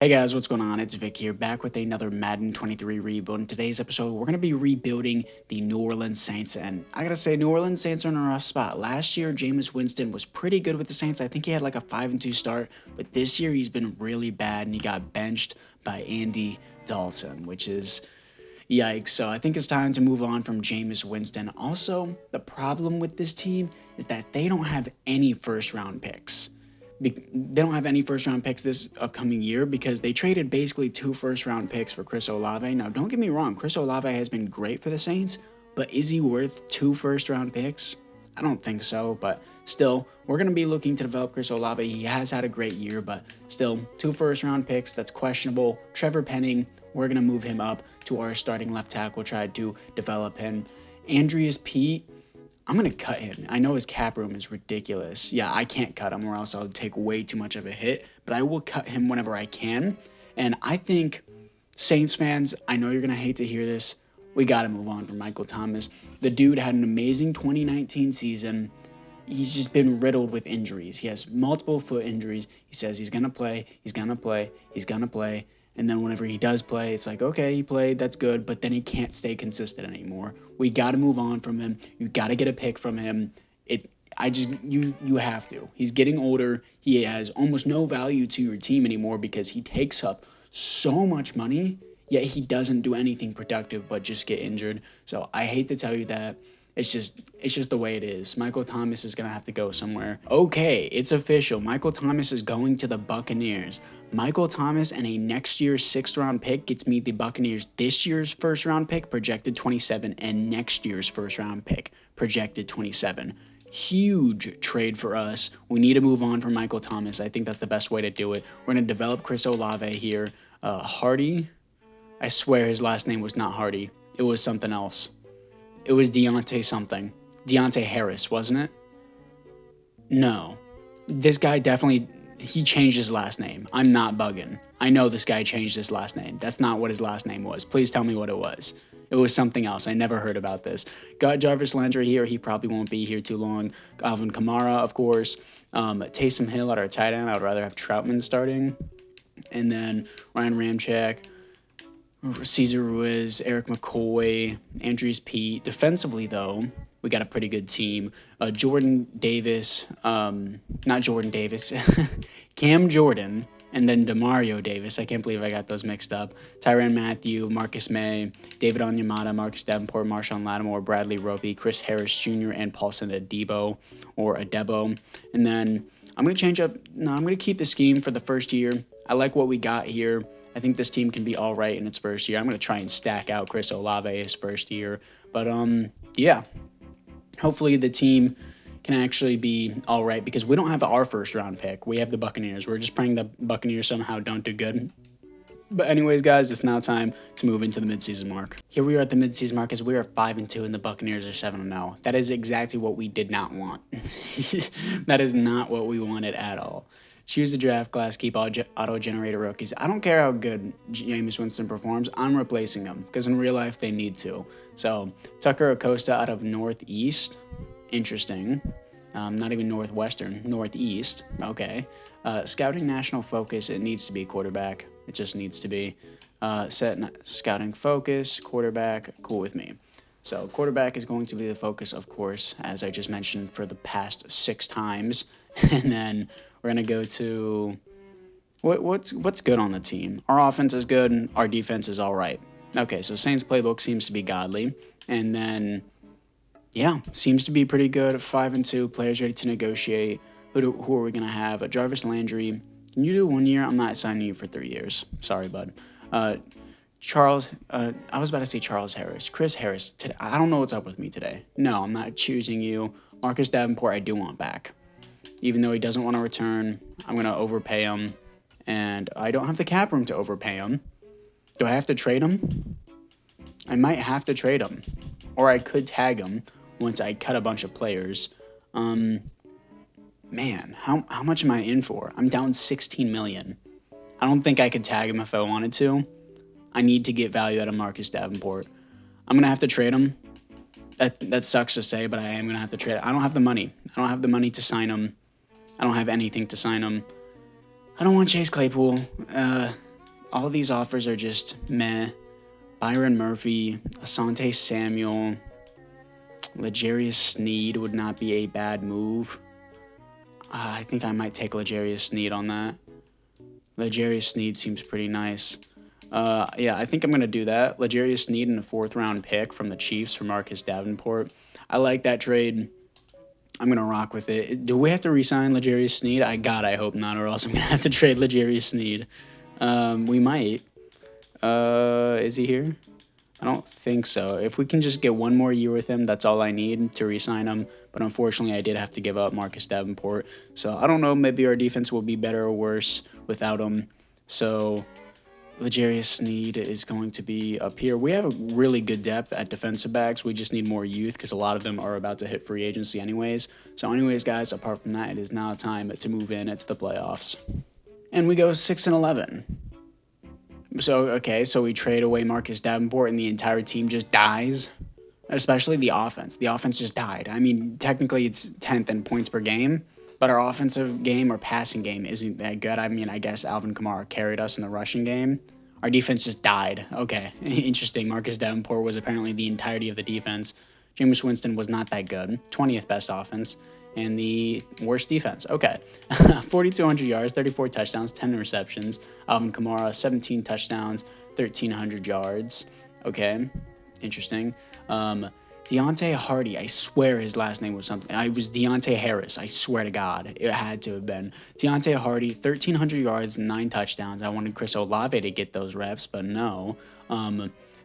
Hey guys, what's going on? It's Vic here, back with another Madden 23 rebuild. In today's episode, we're going to be rebuilding the New Orleans Saints, and I gotta say, New Orleans Saints are in a rough spot. Last year, Jameis Winston was pretty good with the Saints. I think he had like a 5-2 start, but this year he's been really bad, and he got benched by Andy Dalton, which is yikes. So I think it's time to move on from Jameis Winston. Also, the problem with this team is that they don't have any first-round picks. They don't have any first round picks this upcoming year because they traded basically 2 first round picks for Chris Olave. Now, don't get me wrong, Chris Olave has been great for the Saints, but is he worth 2 first round picks? I don't think so, but still, we're going to be looking to develop Chris Olave. He has had a great year, but still, 2 first round picks, that's questionable. Trevor Penning, we're going to move him up to our starting left tackle, try to develop him. Andreas Pete, I'm going to cut him. I know his cap room is ridiculous. Yeah, I can't cut him or else I'll take way too much of a hit, but I will cut him whenever I can. And I think Saints fans, I know you're going to hate to hear this. We got to move on from Michael Thomas. The dude had an amazing 2019 season. He's just been riddled with injuries. He has multiple foot injuries. He says he's going to play, he's going to play, he's going to play. And then whenever he does play, it's like, okay, he played, that's good, but then he can't stay consistent anymore. We got to move on from him. You got to get a pick from him. You have to. He's getting older. He has almost no value to your team anymore because he takes up so much money, yet he doesn't do anything productive but just get injured. So I hate to tell you that. It's just the way it is. Michael Thomas is gonna have to go somewhere. Okay, it's official. Michael Thomas is going to the Buccaneers. Michael Thomas and a next year's 6th round pick gets me the Buccaneers this year's 1st round pick, projected 27, and next year's 1st round pick, projected 27. Huge trade for us. We need to move on from Michael Thomas. I think that's the best way to do it. We're gonna develop Chris Olave here. Hardy, I swear his last name was not Hardy. It was something else. It was Deontay something. Deontay Harris, wasn't it? No. This guy definitely, he changed his last name. I'm not bugging. I know this guy changed his last name. That's not what his last name was. Please tell me what it was. It was something else. I never heard about this. Got Jarvis Landry here. He probably won't be here too long. Alvin Kamara, of course. Taysom Hill at our tight end. I would rather have Troutman starting. And then Ryan Ramczyk, Cesar Ruiz, Eric McCoy, Andrews Pete. Defensively, though, we got a pretty good team. Jordan Davis, not Jordan Davis, Cam Jordan, and then Demario Davis. I can't believe I got those mixed up. Tyrann Mathieu, Marcus May, David Onyemata, Marcus Davenport, Marshawn Lattimore, Bradley Roby, Chris Harris Jr., and Paulson Adebo. And then I'm going to change up. No, I'm going to keep the scheme for the first year. I like what we got here. I think this team can be all right in its first year. I'm going to try and stack out Chris Olave his first year. But, yeah, hopefully the team can actually be all right because we don't have our first round pick. We have the Buccaneers. We're just praying the Buccaneers somehow don't do good. But anyways, guys, it's now time to move into the midseason mark. Here we are at the midseason mark as we are 5-2 and the Buccaneers are 7-0. That is exactly what we did not want. That is not what we wanted at all. Choose the draft class, keep auto-generated rookies. I don't care how good Jameis Winston performs. I'm replacing him because in real life they need to. So Tucker Acosta out of Northeast. Interesting. Not even Northwestern. Northeast. Okay. Scouting national focus. It needs to be quarterback. It just needs to be. Scouting focus, quarterback. Cool with me. So quarterback is going to be the focus, of course, as I just mentioned for the past 6 times. And then we're going to go to what's good on the team. Our offense is good, and our defense is all right. Okay, so Saints playbook seems to be godly. And then, yeah, seems to be pretty good. 5-2, players ready to negotiate. Who are we going to have? Jarvis Landry. Can you do 1 year? I'm not signing you for 3 years. Sorry, bud. Charles, I was about to say Charles Harris. Chris Harris. I don't know what's up with me today. No, I'm not choosing you. Marcus Davenport, I do want back. Even though he doesn't want to return, I'm going to overpay him. And I don't have the cap room to overpay him. Do I have to trade him? I might have to trade him. Or I could tag him once I cut a bunch of players. Man, how much am I in for? I'm down $16 million. I don't think I could tag him if I wanted to. I need to get value out of Marcus Davenport. I'm going to have to trade him. That sucks to say, but I am going to have to trade him. I don't have the money. I don't have the money to sign him. I don't have anything to sign him. I don't want Chase Claypool. All these offers are just meh. Byron Murphy, Asante Samuel, L'Jarius Sneed would not be a bad move. I think I might take L'Jarius Sneed on that. L'Jarius Sneed seems pretty nice. Yeah, I think I'm going to do that. L'Jarius Sneed and a 4th-round pick from the Chiefs for Marcus Davenport. I like that trade. I'm going to rock with it. Do we have to re-sign L'Jarius Sneed? I hope not, or else I'm going to have to trade L'Jarius Sneed. We might. Is he here? I don't think so. If we can just get one more year with him, that's all I need to re-sign him. But unfortunately, I did have to give up Marcus Davenport. So I don't know, maybe our defense will be better or worse without him. So L'Jarius Sneed is going to be up here. We have a really good depth at defensive backs. We just need more youth because a lot of them are about to hit free agency anyways. So anyways, guys, apart from that, it is now time to move in to the playoffs. And we go 6-11. So we trade away Marcus Davenport and the entire team just dies, especially the offense. The offense just died. I mean, technically it's 10th in points per game, but our offensive game or passing game isn't that good. I mean, I guess Alvin Kamara carried us in the rushing game. Our defense just died. Okay, interesting. Marcus Davenport was apparently the entirety of the defense. Jameis Winston was not that good. 20th best offense. And the worst defense. Okay. 4,200 yards, 34 touchdowns, 10 receptions. Alvin Kamara, 17 touchdowns, 1,300 yards. Okay. Interesting. Deontay Hardy, I swear his last name was something. I was Deontay Harris. I swear to God. It had to have been. Deontay Hardy, 1,300 yards, 9 touchdowns. I wanted Chris Olave to get those reps, but no.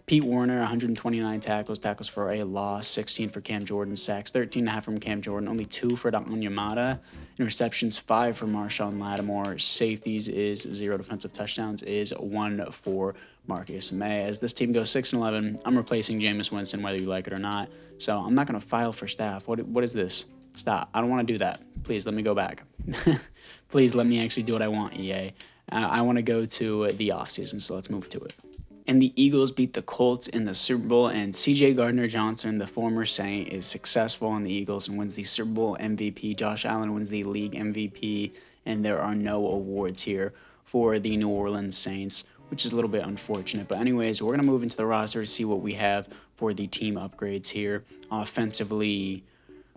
Pete Warner, 129 tackles for a loss, 16 for Cam Jordan, sacks, 13.5 from Cam Jordan, only 2 for Onyemata, interceptions 5 for Marshawn Lattimore, safeties is 0, defensive touchdowns is 1 for Marcus May. As this team goes 6-11, I'm replacing Jameis Winston whether you like it or not, so I'm not going to file for staff. What is this? Stop. I don't want to do that. Please, let me go back. Please, let me actually do what I want, EA. I want to go to the offseason, so let's move to it. And the Eagles beat the Colts in the Super Bowl, and C.J. Gardner-Johnson, the former Saint, is successful in the Eagles and wins the Super Bowl MVP. Josh Allen wins the league MVP, and there are no awards here for the New Orleans Saints, which is a little bit unfortunate. But anyways, we're going to move into the roster to see what we have for the team upgrades here. Offensively,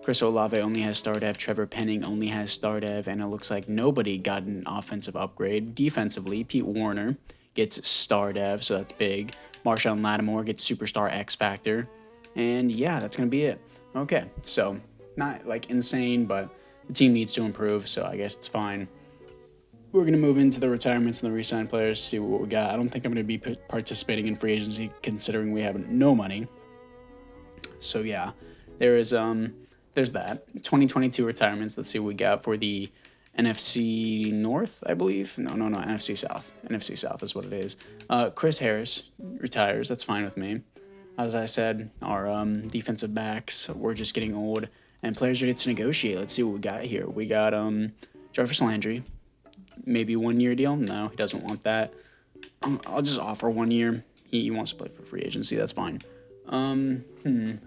Chris Olave only has star dev, Trevor Penning only has star dev, and it looks like nobody got an offensive upgrade. Defensively, Pete Warner gets star dev, so that's big. Marshawn Lattimore gets superstar X Factor. And yeah, that's going to be it. Okay, so not like insane, but the team needs to improve, so I guess it's fine. We're going to move into the retirements and the re-signed players, see what we got. I don't think I'm going to be participating in free agency considering we have no money. So yeah, there's that. 2022 retirements. Let's see what we got for the NFC North, I believe. No, NFC South. NFC South is what it is. Chris Harris retires. That's fine with me. As I said, our defensive backs, we're just getting old, and players ready to negotiate. Let's see what we got here. We got Jarvis Landry. Maybe 1 year deal. No, he doesn't want that. I'll just offer 1 year. He wants to play for free agency. That's fine. What do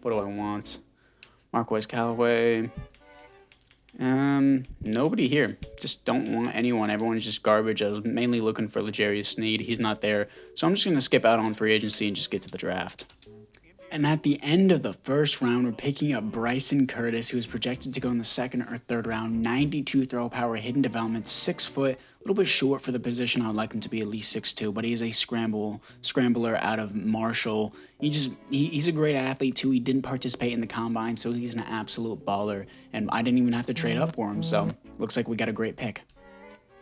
I want? Marquez Callaway. Nobody here. Just don't want anyone. Everyone's just garbage. I was mainly looking for L'Jarius Sneed. He's not there. So I'm just going to skip out on free agency and just get to the draft. And at the end of the first round, we're picking up Bryson Curtis, who is projected to go in the second or third round. 92 throw power, hidden development, 6 foot, a little bit short for the position. I'd like him to be at least 6'2", but he is a scrambler out of Marshall. He's a great athlete too. He didn't participate in the combine, so he's an absolute baller. And I didn't even have to trade up for him, so looks like we got a great pick.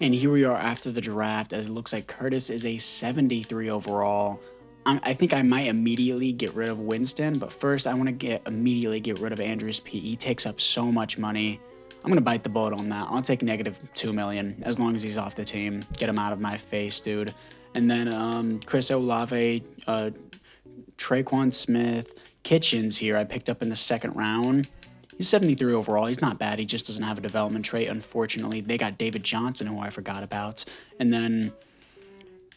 And here we are after the draft, as it looks like Curtis is a 73 overall. I think I might immediately get rid of Winston, but first I want to immediately get rid of Andrews Pete. He takes up so much money. I'm going to bite the bullet on that. I'll take negative $2 million as long as he's off the team. Get him out of my face, dude. And then Chris Olave, Traquan Smith, Kitchens here I picked up in the second round. He's 73 overall. He's not bad. He just doesn't have a development trait, unfortunately. They got David Johnson, who I forgot about. And then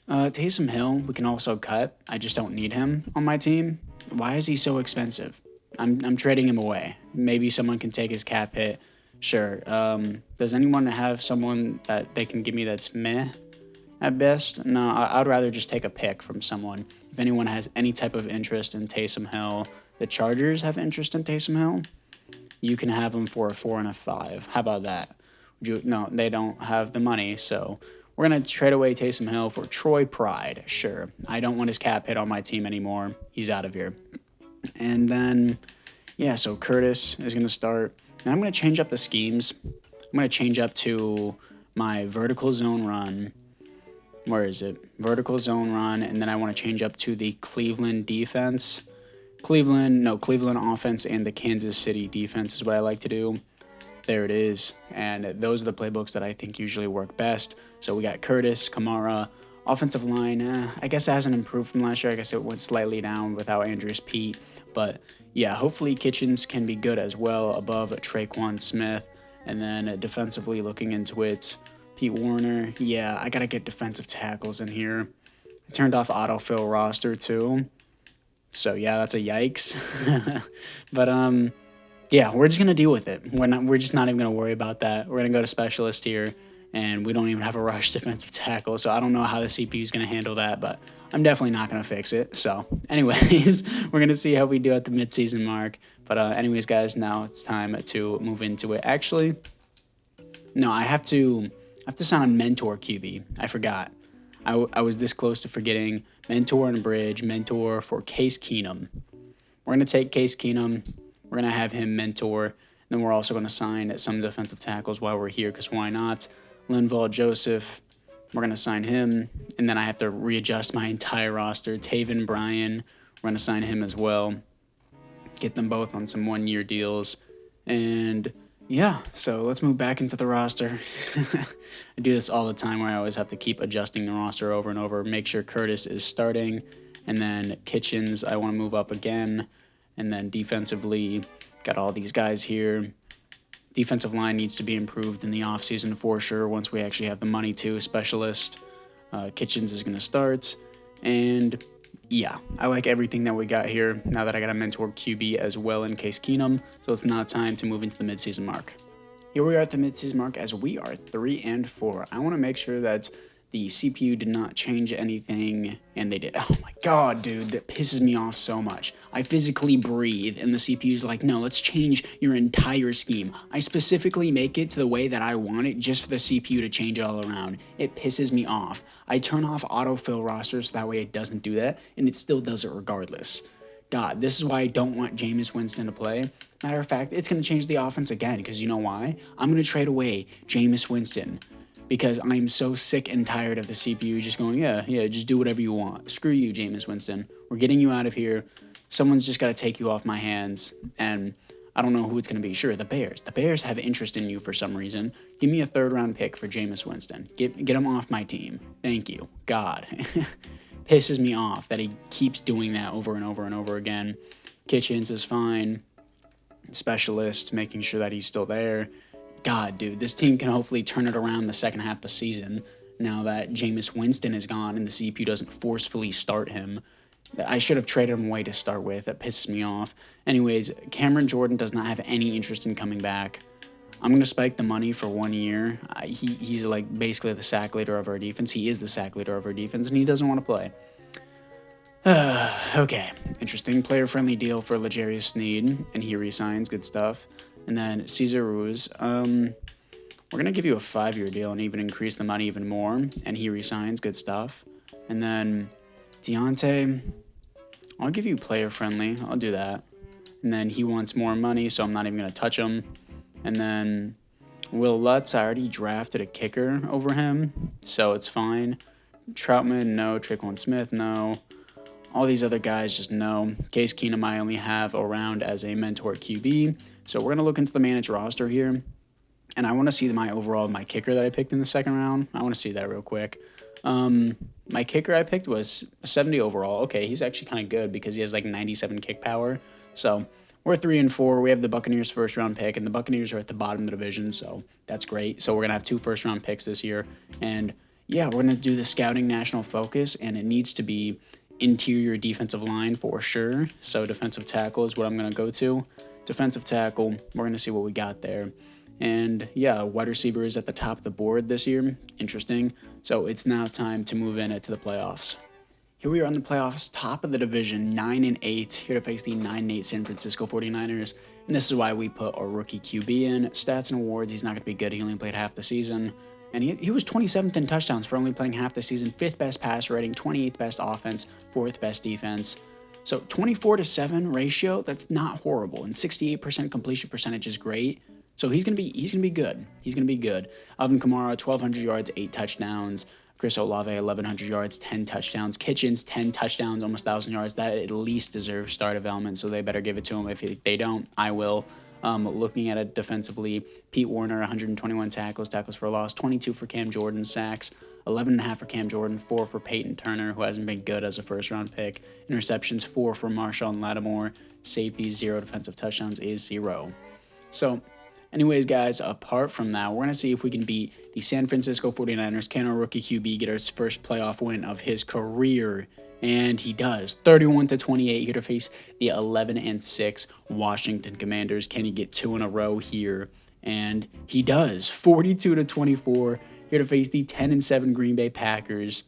Taysom Hill, we can also cut. I just don't need him on my team. Why is he so expensive? I'm trading him away. Maybe someone can take his cap hit. Sure. Does anyone have someone that they can give me that's meh? at best. No, I'd rather just take a pick from someone. If anyone has any type of interest in Taysom Hill, the Chargers have interest in Taysom Hill. You can have him for a 4 and a 5. How about that? No, they don't have the money, so we're gonna trade away Taysom Hill for Troy Pride. Sure, I don't want his cap hit on my team anymore. He's out of here. And then, yeah, so Curtis is gonna start. And I'm gonna change up the schemes. I'm gonna change up to my vertical zone run. Where is it? Vertical zone run, and then I want to change up to the Cleveland defense. Cleveland offense and the Kansas City defense is what I like to do. There it is. And those are the playbooks that I think usually work best. So we got Curtis, Kamara, offensive line. I guess it hasn't improved from last year. I guess it went slightly down without Andrews Pete. But yeah, hopefully Kitchens can be good as well above Traquan Smith. And then defensively looking into it, Pete Warner. Yeah, I got to get defensive tackles in here. I turned off autofill roster too. So yeah, that's a yikes. But yeah, we're just gonna deal with it. We're just not even gonna worry about that. We're gonna go to specialist here, and we don't even have a rush defensive tackle. So I don't know how the CPU is gonna handle that, but I'm definitely not gonna fix it. So anyways, we're gonna see how we do at the midseason mark. But anyways, guys, now it's time to move into it. Actually, no, I have to sign a mentor QB. I forgot. I was this close to forgetting mentor and bridge, mentor for Case Keenum. We're going to take Case Keenum. We're going to have him mentor. Then we're also going to sign some defensive tackles while we're here, because why not? Linval Joseph, we're going to sign him. And then I have to readjust my entire roster. Taven Bryan, we're going to sign him as well. Get them both on some one-year deals. And yeah, so let's move back into the roster. I do this all the time where I always have to keep adjusting the roster over and over, make sure Curtis is starting, and then Kitchens, I want to move up again, and then defensively, got all these guys here. Defensive line needs to be improved in the offseason for sure once we actually have the money to. Specialist, Kitchens is going to start, and yeah, I like everything that we got here now that I got a mentor QB as well in Case Keenum, so it's now time to move into the midseason mark. Here we are at the midseason mark as we are 3-4. I want to make sure that the CPU did not change anything, and they did. Oh my god, dude, that pisses me off so much. I physically breathe, and the CPU's like, no, let's change your entire scheme. I specifically make it to the way that I want it just for the CPU to change it all around. It pisses me off. I turn off autofill rosters so that way it doesn't do that, and it still does it regardless. God, this is why I don't want Jameis Winston to play. Matter of fact, it's going to change the offense again, because you know why? I'm going to trade away Jameis Winston. Because I'm so sick and tired of the CPU just going, yeah, just do whatever you want. Screw you, Jameis Winston. We're getting you out of here. Someone's just got to take you off my hands. And I don't know who it's going to be. Sure, the Bears. The Bears have interest in you for some reason. Give me a third-round pick for Jameis Winston. Get him off my team. Thank you. God. Pisses me off that he keeps doing that over and over and over again. Kitchens is fine. Specialist, making sure that he's still there. God, dude, this team can hopefully turn it around the second half of the season now that Jameis Winston is gone and the CPU doesn't forcefully start him. I should have traded him away to start with. That pisses me off. Anyways, Cameron Jordan does not have any interest in coming back. I'm going to spike the money for 1 year. He's like basically the sack leader of our defense. He is the sack leader of our defense, and he doesn't want to play. Okay, interesting. Player-friendly deal for L'Jarius Sneed, and he resigns. Good stuff. And then Cesar Ruiz, we're going to give you a 5-year deal and even increase the money even more. And he resigns. Good stuff. And then Deontay, I'll give you player-friendly. I'll do that. And then he wants more money, so I'm not even going to touch him. And then Will Lutz, I already drafted a kicker over him, so it's fine. Troutman, no. Traquan Smith, no. All these other guys, just no. Case Keenum, I only have around as a mentor QB. So we're going to look into the managed roster here. And I want to see my kicker that I picked in the second round. I want to see that real quick. My kicker I picked was a 70 overall. Okay, he's actually kind of good because he has like 97 kick power. So we're 3-4. We have the Buccaneers first round pick, and the Buccaneers are at the bottom of the division. So that's great. So we're going to have 2 first round picks this year. And yeah, we're going to do the scouting national focus, and it needs to be interior defensive line for sure. So defensive tackle is what I'm going to go to. Defensive tackle, we're going to see what we got there. And yeah, wide receiver is at the top of the board this year. Interesting. So it's now time to move in to the playoffs. Here we are in the playoffs, top of the division, 9-8, here to face the 9-8 San Francisco 49ers. And this is why we put our rookie QB in. Stats and awards, he's not going to be good. He only played half the season. And he was 27th in touchdowns for only playing half the season, 5th best pass rating, 28th best offense, 4th best defense. So 24-7 ratio, that's not horrible. And 68% completion percentage is great. So he's gonna be good. He's gonna be good. Alvin Kamara, 1,200 yards, 8 touchdowns. Chris Olvae, 1,100 yards, 10 touchdowns. Kitchens, 10 touchdowns, almost 1,000 yards. That at least deserves star development, so they better give it to him. If they don't, I will. Looking at it defensively, Pete Warner, 121 tackles for loss, 22 for Cam Jordan, sacks, 11.5 for Cam Jordan, 4 for Peyton Turner, who hasn't been good as a first-round pick. Interceptions, 4 for Marshawn Lattimore. Safeties, 0. Defensive touchdowns is 0. So, anyways, guys, apart from that, we're going to see if we can beat the San Francisco 49ers. Can our rookie QB get his first playoff win of his career? And he does. 31-28 here to face the 11-6 Washington Commanders. Can he get 2 in a row here? And he does. 42-24 here to face the 10-7 Green Bay Packers.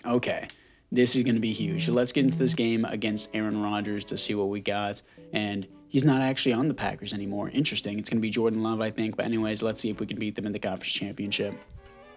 Okay, this is going to be huge. So let's get into this game against Aaron Rodgers to see what we got. And he's not actually on the Packers anymore. Interesting. It's going to be Jordan Love, I think. But anyways, let's see if we can beat them in the conference championship.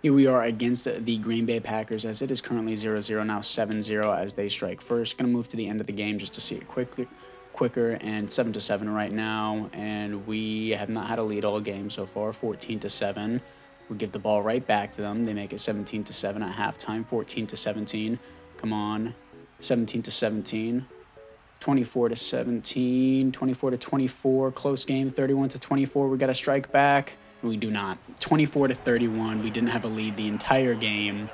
Here we are against the Green Bay Packers, as it is currently 0-0, now 7-0 as they strike first. Going to move to the end of the game just to see it quicker, and 7-7 right now. And we have not had a lead all game so far, 14-7. We give the ball right back to them. They make it 17-7 at halftime, 14-17. Come on, 17-17. 24-17, 24-24, close game, 31-24. We got to strike back. We do not. 24-31. We didn't have a lead the entire game.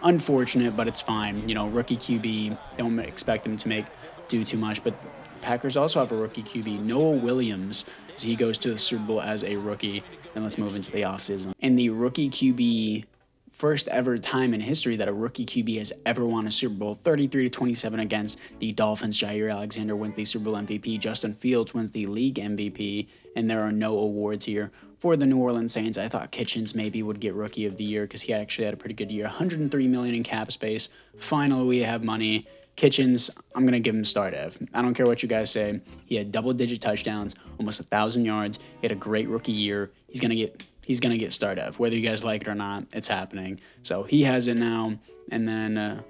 Unfortunate, but it's fine. You know, rookie QB, don't expect him to do too much. But Packers also have a rookie QB, Noah Williams, as he goes to the Super Bowl as a rookie. And let's move into the offseason. And the rookie QB, first ever time in history that a rookie QB has ever won a Super Bowl, 33-27 against the Dolphins. Jair Alexander wins the Super Bowl MVP. Justin Fields wins the league MVP. And there are no awards here for the New Orleans Saints. I thought Kitchens maybe would get Rookie of the Year because he actually had a pretty good year. $103 million in cap space. Finally, we have money. Kitchens, I'm going to give him star dev. I don't care what you guys say. He had double-digit touchdowns, almost 1,000 yards. He had a great rookie year. He's going to get star dev. Whether you guys like it or not, it's happening. So he has it now. And then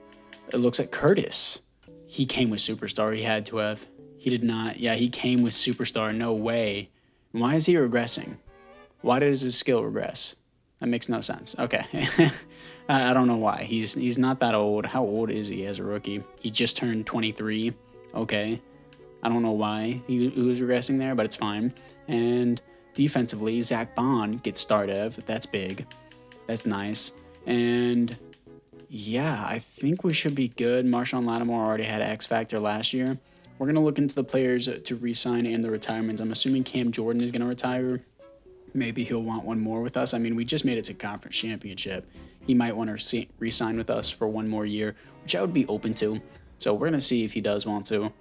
it looks like Curtis. He came with Superstar. He had to have. He did not. Yeah, he came with Superstar. No way. Why is he regressing? Why does his skill regress? That makes no sense. Okay. I don't know why. He's not that old. How old is he as a rookie? He just turned 23. Okay. I don't know why he was regressing there, but it's fine. And defensively, Zach Bond gets star dev. That's big. That's nice. And yeah, I think we should be good. Marshawn Lattimore already had X Factor last year. We're going to look into the players to re-sign and the retirements. I'm assuming Cam Jordan is going to retire. Maybe he'll want one more with us. I mean, we just made it to conference championship. He might want to re-sign with us for one more year, which I would be open to. So we're going to see if he does want to.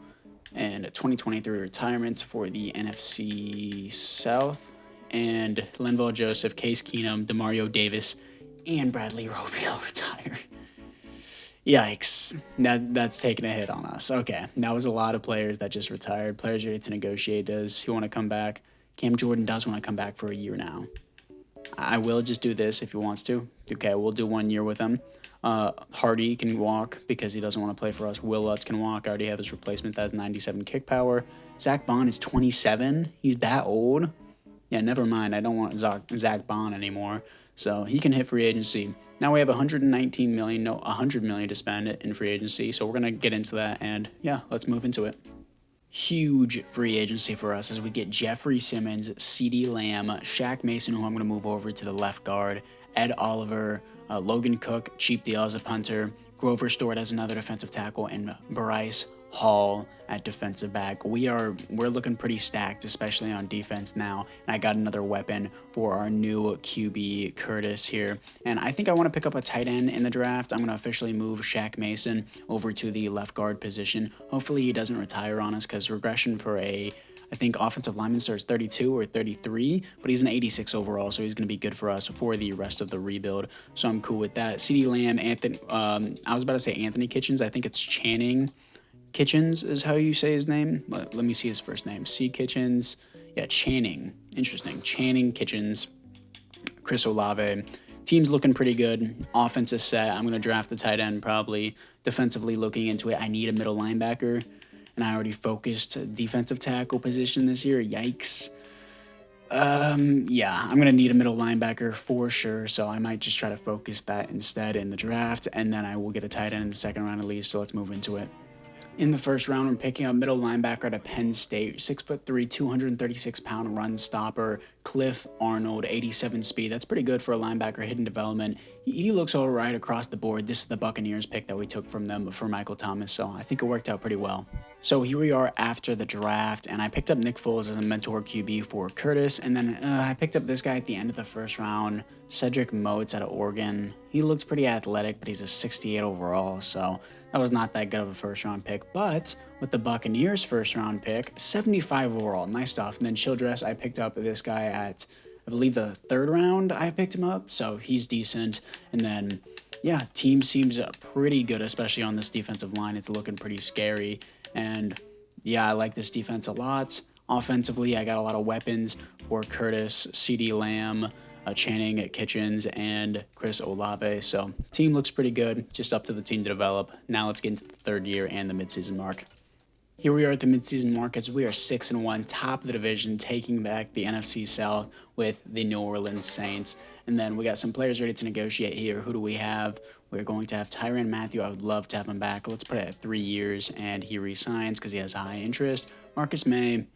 And 2023 retirements for the NFC South. And Linval Joseph, Case Keenum, Demario Davis, and Bradley Roby will retire. Yikes. That's taking a hit on us. Okay, that was a lot of players that just retired. Players ready to negotiate. Does he want to come back? Cam Jordan does want to come back for a year now. I will just do this if he wants to. Okay, we'll do 1 year with him. Hardy can walk because he doesn't want to play for us. Will Lutz can walk. I already have his replacement that has 97 kick power. Zach Bond is 27. He's that old. Yeah, never mind. I don't want Zach Bond anymore. So he can hit free agency. Now we have $119 million, no, $100 million to spend in free agency. So we're going to get into that. And yeah, let's move into it. Huge free agency for us as we get Jeffrey Simmons, CeeDee Lamb, Shaq Mason, who I'm going to move over to the left guard, Ed Oliver, Logan Cook, cheap deal as a punter, Grover Stewart as another defensive tackle, and Bryce Hall at defensive back. We're looking pretty stacked, especially on defense now. And I got another weapon for our new QB, Curtis, here. And I think I want to pick up a tight end in the draft. I'm going to officially move Shaq Mason over to the left guard position. Hopefully he doesn't retire on us because regression for a I think offensive lineman starts 32 or 33, but he's an 86 overall, so he's going to be good for us for the rest of the rebuild. So I'm cool with that. CeeDee Lamb, Anthony, I was about to say Anthony Kitchens. I think it's Channing Kitchens is how you say his name. Let me see his first name. C. Kitchens. Yeah, Channing. Interesting. Channing Kitchens. Chris Olave. Team's looking pretty good. Offense is set. I'm going to draft a tight end probably. Defensively looking into it, I need a middle linebacker. And I already focused defensive tackle position this year. Yikes. Yeah, I'm going to need a middle linebacker for sure. So I might just try to focus that instead in the draft. And then I will get a tight end in the second round at least. So let's move into it. In the first round, we're picking up middle linebacker at Penn State, 6'3", 236-pound run stopper, Cliff Arnold, 87 speed. That's pretty good for a linebacker hidden development. He looks all right across the board. This is the Buccaneers pick that we took from them for Michael Thomas, so I think it worked out pretty well. So here we are after the draft, and I picked up Nick Foles as a mentor QB for Curtis, and then I picked up this guy at the end of the first round, Cedric Motes out of Oregon. He looks pretty athletic, but he's a 68 overall, so that was not that good of a first-round pick. But with the Buccaneers' first-round pick, 75 overall, nice stuff. And then Childress, I picked up this guy at, I believe, the third round. I picked him up, so he's decent. And then, yeah, team seems pretty good, especially on this defensive line. It's looking pretty scary. And, yeah, I like this defense a lot. Offensively, I got a lot of weapons for Curtis, CeeDee Lamb, Channing at Kitchens, and Chris Olave. So team looks pretty good, just up to the team to develop. Now let's get into the third year and the midseason mark. Here we are at the midseason mark as we are 6-1, top of the division, taking back the NFC South with the New Orleans Saints. And then we got some players ready to negotiate here. Who do we have? We're going to have Tyrann Mathieu. I would love to have him back. Let's put it at 3 years, and he resigns because he has high interest. Marcus May,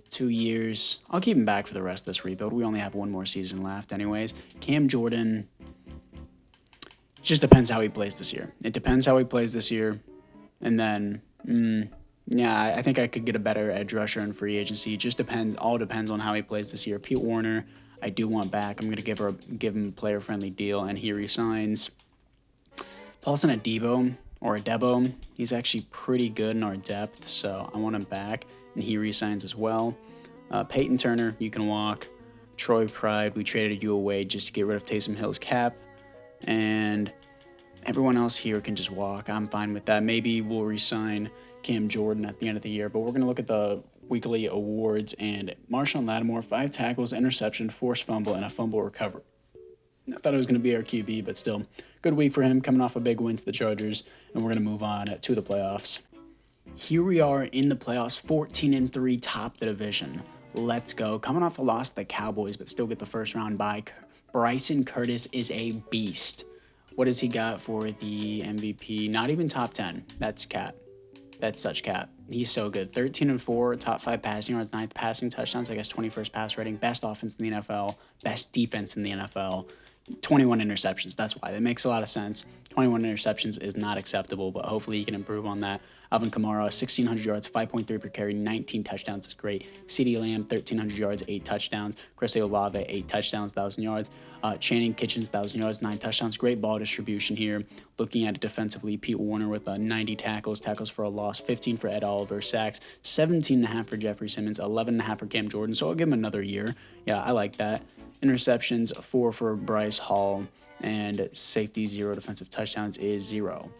2 years. I'll keep him back for the rest of this rebuild. We only have one more season left anyways. Cam Jordan, just depends how he plays this year. It depends how he plays this year. And then, yeah, I think I could get a better edge rusher in free agency. Just depends. All depends on how he plays this year. Pete Warner, I do want back. I'm going to give him a player-friendly deal, and he resigns. Paulson Adebo, he's actually pretty good in our depth, so I want him back. And he resigns as well. Peyton Turner, you can walk. Troy Pride, we traded you away just to get rid of Taysom Hill's cap. And everyone else here can just walk. I'm fine with that. Maybe we'll resign Cam Jordan at the end of the year. But we're going to look at the weekly awards. And Marshawn Lattimore, 5 tackles, interception, forced fumble, and a fumble recovery. I thought it was going to be our QB, but still, good week for him, coming off a big win to the Chargers. And we're going to move on to the playoffs. Here we are in the playoffs, 14-3, top the division. Let's go. Coming off a loss to the Cowboys, but still get the first round bye. Bryson Curtis is a beast. What has he got for the MVP? Not even top 10. That's cap. That's such cap. He's so good. 13-4, top 5 passing yards, 9 passing touchdowns, I guess 21st pass rating, best offense in the NFL, best defense in the NFL. 21 interceptions. That's why. That makes a lot of sense. 21 interceptions is not acceptable, but hopefully he can improve on that. Alvin Kamara, 1,600 yards, 5.3 per carry, 19 touchdowns is great. CeeDee Lamb, 1,300 yards, 8 touchdowns. Chris Olave, 8 touchdowns, 1,000 yards. Channing Kitchens, 1,000 yards, 9 touchdowns. Great ball distribution here. Looking at it defensively, Pete Warner with 90 tackles for a loss, 15 for Ed Oliver, sacks, 17.5 for Jeffrey Simmons, 11.5 for Cam Jordan. So I'll give him another year. Yeah, I like that. Interceptions, 4 for Bryce Hall, and safety 0, defensive touchdowns is 0.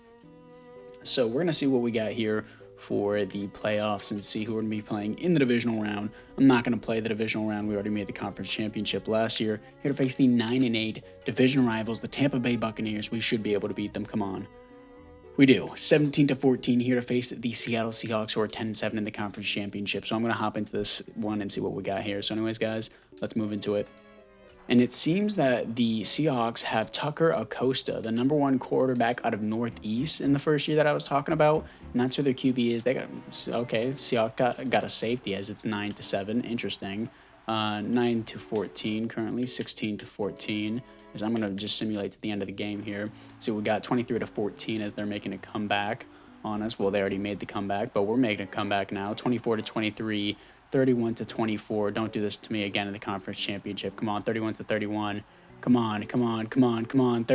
So we're going to see what we got here for the playoffs and see who we're going to be playing in the divisional round. I'm not going to play the divisional round. We already made the conference championship last year. Here to face the 9-8 division rivals, the Tampa Bay Buccaneers. We should be able to beat them. Come on. We do. 17-14 here to face the Seattle Seahawks, who are 10-7 in the conference championship. So I'm going to hop into this one and see what we got here. So anyways, guys, let's move into it. And it seems that the Seahawks have Tucker Acosta, the number 1 quarterback out of Northeast in the first year that I was talking about. And that's who their QB is. They got, okay, Seahawks got a safety as it's 9-7. Interesting. 9-14 currently, 16-14. As I'm going to just simulate to the end of the game here. So we got 23-14 as they're making a comeback on us. Well, they already made the comeback, but we're making a comeback now. 24-23. 31-24. Don't do this to me again in the conference championship. Come on, 31-31. Come on. 36-31,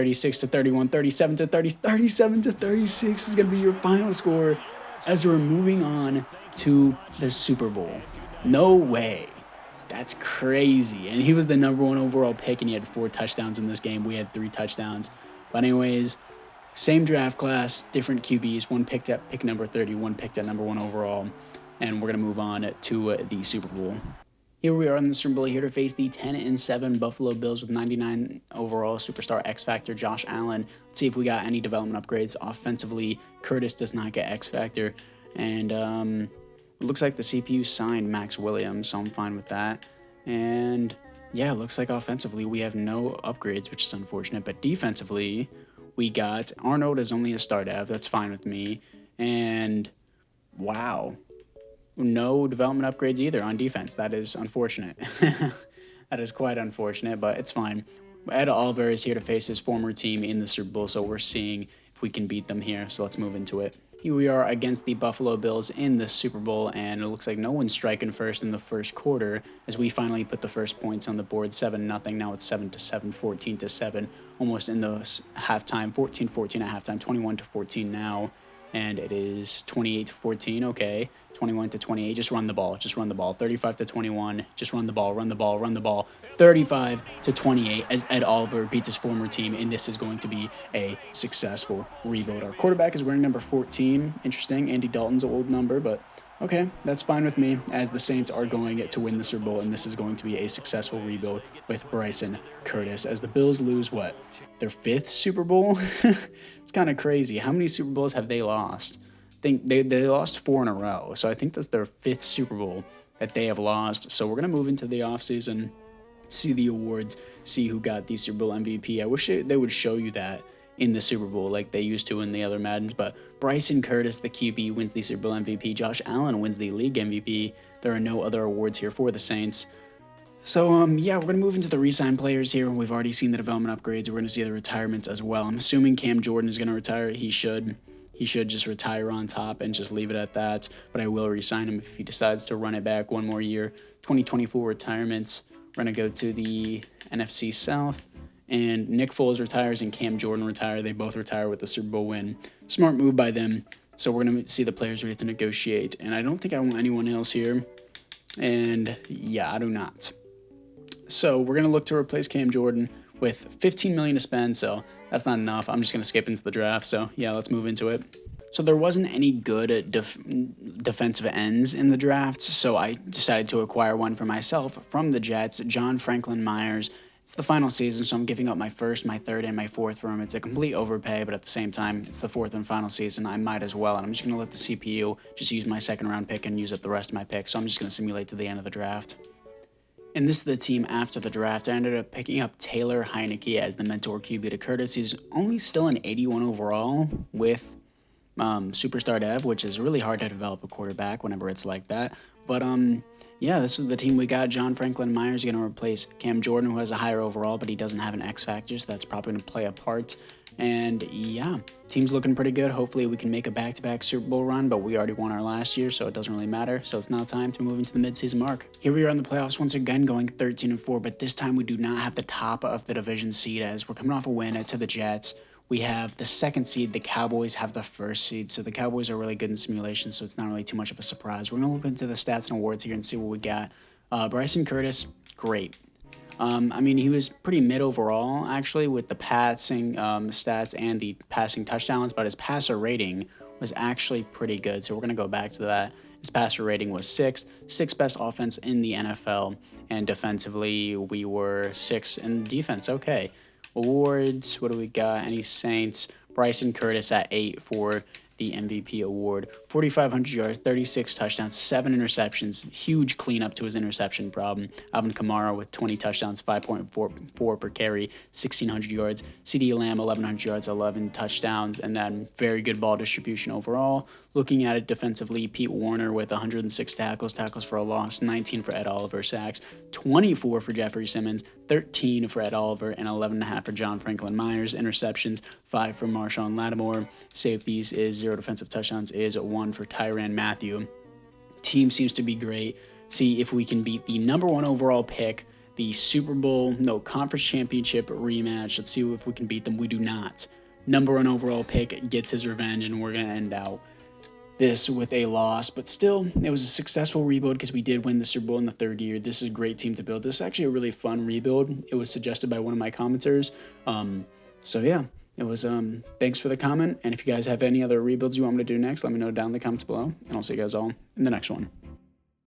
37-30, 37-36 is going to be your final score as we're moving on to the Super Bowl. No way. That's crazy. And he was the number 1 overall pick, and he had 4 touchdowns in this game. We had 3 touchdowns. But anyways, same draft class, different QBs. One picked at pick number 30, one picked at number 1 overall. And we're going to move on to the Super Bowl. Here we are in the Super Bowl, here to face the 10-7 Buffalo Bills with 99 overall superstar X Factor Josh Allen. Let's see if we got any development upgrades. Offensively, Curtis does not get X Factor. And it looks like the CPU signed Max Williams, so I'm fine with that. And yeah, it looks like offensively we have no upgrades, which is unfortunate. But defensively, we got Arnold as only a star dev. That's fine with me. And wow. No development upgrades either on defense. That is unfortunate. That is quite unfortunate, but it's fine. Ed Olvae is here to face his former team in the Super Bowl, so we're seeing if we can beat them here. So let's move into it. Here we are against the Buffalo Bills in the Super Bowl, and it looks like no one's striking first in the first quarter as we finally put the first points on the board, 7-0. Now it's 7-7, 14-7, almost in the halftime, 14-14 at halftime, 21-14 now. And it is 28-14, okay, 21-28, just run the ball, 35-21, just run the ball, 35-28 as Ed Olvae beats his former team, and this is going to be a successful rebuild. Our quarterback is wearing number 14, interesting, Andy Dalton's old number, but okay, that's fine with me, as the Saints are going to win the Super Bowl, and this is going to be a successful rebuild with Bryson Curtis, as the Bills lose, what, their 5th Super Bowl? It's kind of crazy. How many Super Bowls have they lost? I think they lost 4 in a row, so I think that's their 5th Super Bowl that they have lost. So we're going to move into the offseason, see the awards, see who got the Super Bowl MVP. I wish they would show you that in the Super Bowl like they used to in the other Maddens, but Bryson Curtis, the QB, wins the Super Bowl MVP. Josh Allen wins the league MVP. There are no other awards here for the Saints. So, yeah, we're going to move into the re-sign players here. We've already seen the development upgrades. We're going to see the retirements as well. I'm assuming Cam Jordan is going to retire. He should just retire on top and just leave it at that. But I will re-sign him if he decides to run it back one more year. 2024 retirements. We're going to go to the NFC South. And Nick Foles retires and Cam Jordan retire. They both retire with the Super Bowl win. Smart move by them. So we're going to see the players ready to negotiate. And I don't think I want anyone else here. And yeah, I do not. So we're going to look to replace Cam Jordan with $15 million to spend, so that's not enough. I'm just going to skip into the draft, so yeah, let's move into it. So there wasn't any good defensive ends in the draft, so I decided to acquire one for myself from the Jets, John Franklin Myers. It's the final season, so I'm giving up my 1st, my 3rd, and my 4th for him. It's a complete overpay, but at the same time, it's the 4th and final season. I might as well, and I'm just going to let the CPU just use my 2nd round pick and use up the rest of my pick, so I'm just going to simulate to the end of the draft. And this is the team after the draft. I ended up picking up Taylor Heineke as the mentor QB to Curtis. He's only still an 81 overall with Superstar Dev, which is really hard to develop a quarterback whenever it's like that. But yeah, this is the team we got. John Franklin Myers going to replace Cam Jordan, who has a higher overall, but he doesn't have an X factor, so that's probably going to play a part. And yeah, team's looking pretty good. Hopefully we can make a back-to-back Super Bowl run, but we already won our last year, so it doesn't really matter. So it's now time to move into the midseason mark. Here we are in the playoffs once again, going 13-4, but this time we do not have the top of the division seed, as we're coming off a win to the Jets. We have the 2nd seed. The Cowboys have the 1st seed, so the Cowboys are really good in simulation, so it's not really too much of a surprise. We're going to look into the stats and awards here and see what we got. Bryson Curtis, great. I mean, he was pretty mid overall, actually, with the passing stats and the passing touchdowns, but his passer rating was actually pretty good, so we're going to go back to that. His passer rating was 6th best offense in the NFL, and defensively, we were 6th in defense. Okay. Awards, what do we got? Any Saints? Bryson Curtis at 8 for the MVP award. 4,500 yards, 36 touchdowns, 7 interceptions. Huge cleanup to his interception problem. Alvin Kamara with 20 touchdowns, 5.44 per carry, 1,600 yards. CeeDee Lamb, 1,100 yards, 11 touchdowns, and then very good ball distribution overall. Looking at it defensively, Pete Warner with 106 tackles for a loss, 19 for Ed Olvae sacks, 24 for Jeffrey Simmons, 13 for Ed Olvae, and 11.5 for John Franklin Myers. Interceptions, 5 for Marshawn Lattimore. Safeties is 0 defensive touchdowns, is 1 for Tyrann Mathieu. Team seems to be great. See if we can beat the number 1 overall pick, the conference championship rematch. Let's see if we can beat them. We do not. Number 1 overall pick gets his revenge, and we're going to end out this with a loss, but still, it was a successful rebuild because we did win the Super Bowl in the third year. This is a great team to build. This is actually a really fun rebuild. It was suggested by one of my commenters. So yeah, it was, thanks for the comment. And if you guys have any other rebuilds you want me to do next, let me know down in the comments below, and I'll see you guys all in the next one.